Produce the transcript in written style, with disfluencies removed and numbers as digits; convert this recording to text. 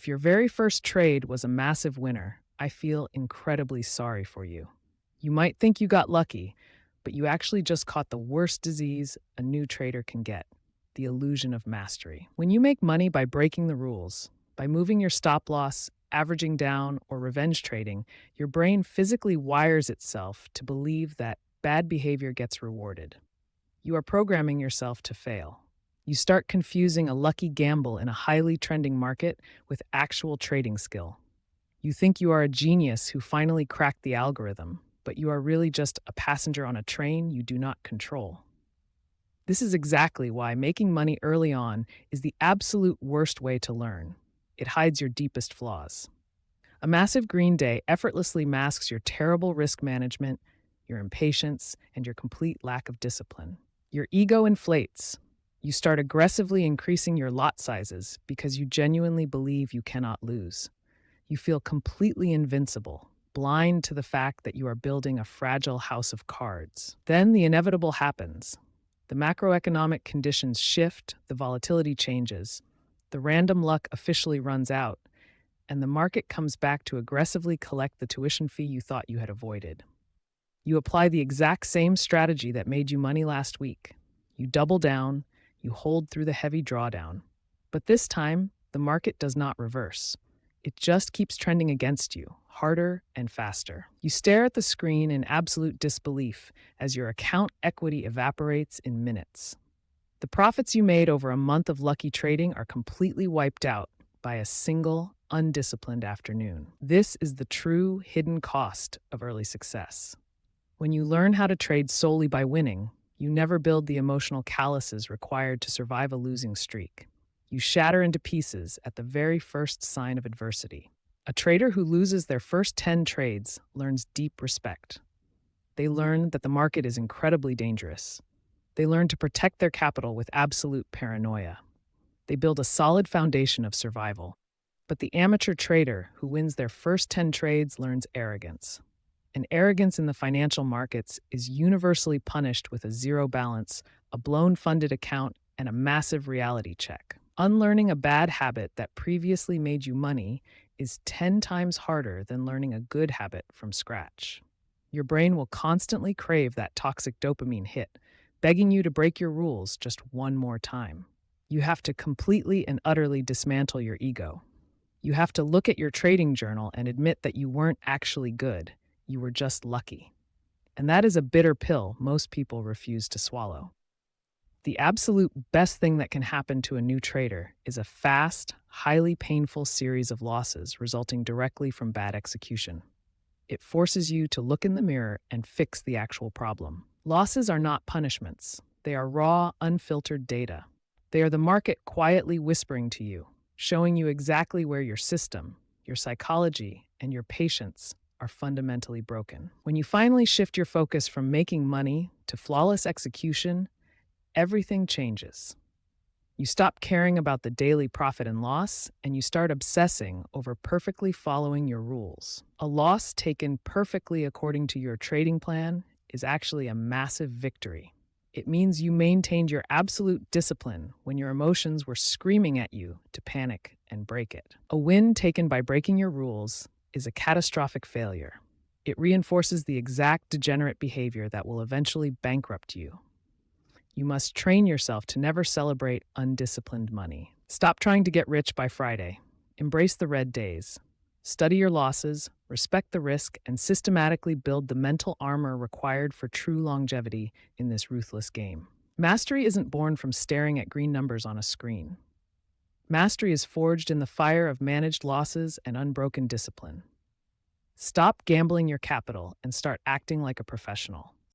If your very first trade was a massive winner, I feel incredibly sorry for you. You might think you got lucky, but you actually just caught the worst disease a new trader can get: the illusion of mastery. When you make money by breaking the rules, by moving your stop loss, averaging down, or revenge trading, your brain physically wires itself to believe that bad behavior gets rewarded. You are programming yourself to fail. You start confusing a lucky gamble in a highly trending market with actual trading skill. You think you are a genius who finally cracked the algorithm, but you are really just a passenger on a train you do not control. This is exactly why making money early on is the absolute worst way to learn. It hides your deepest flaws. A massive green day effortlessly masks your terrible risk management, your impatience, and your complete lack of discipline. Your ego inflates. You start aggressively increasing your lot sizes because you genuinely believe you cannot lose. You feel completely invincible, blind to the fact that you are building a fragile house of cards. Then the inevitable happens. The macroeconomic conditions shift, the volatility changes, the random luck officially runs out, and the market comes back to aggressively collect the tuition fee you thought you had avoided. You apply the exact same strategy that made you money last week. You double down, you hold through the heavy drawdown. But this time, the market does not reverse. It just keeps trending against you, harder and faster. You stare at the screen in absolute disbelief as your account equity evaporates in minutes. The profits you made over a month of lucky trading are completely wiped out by a single, undisciplined afternoon. This is the true hidden cost of early success. When you learn how to trade solely by winning, you never build the emotional calluses required to survive a losing streak. You shatter into pieces at the very first sign of adversity. A trader who loses their first 10 trades learns deep respect. They learn that the market is incredibly dangerous. They learn to protect their capital with absolute paranoia. They build a solid foundation of survival. But the amateur trader who wins their first 10 trades learns arrogance. And arrogance in the financial markets is universally punished with a zero balance, a blown funded account, and a massive reality check. Unlearning a bad habit that previously made you money is 10 times harder than learning a good habit from scratch. Your brain will constantly crave that toxic dopamine hit, begging you to break your rules just one more time. You have to completely and utterly dismantle your ego. You have to look at your trading journal and admit that you weren't actually good, you were just lucky. And that is a bitter pill most people refuse to swallow. The absolute best thing that can happen to a new trader is a fast, highly painful series of losses resulting directly from bad execution. It forces you to look in the mirror and fix the actual problem. Losses are not punishments. They are raw, unfiltered data. They are the market quietly whispering to you, showing you exactly where your system, your psychology, and your patience are fundamentally broken. When you finally shift your focus from making money to flawless execution, everything changes. You stop caring about the daily profit and loss, and you start obsessing over perfectly following your rules. A loss taken perfectly according to your trading plan is actually a massive victory. It means you maintained your absolute discipline when your emotions were screaming at you to panic and break it. A win taken by breaking your rules is a catastrophic failure. It reinforces the exact degenerate behavior that will eventually bankrupt you. You must train yourself to never celebrate undisciplined money. Stop trying to get rich by Friday. Embrace the red days. Study your losses, respect the risk, and systematically build the mental armor required for true longevity in this ruthless game. Mastery isn't born from staring at green numbers on a screen. Mastery is forged in the fire of managed losses and unbroken discipline. Stop gambling your capital and start acting like a professional.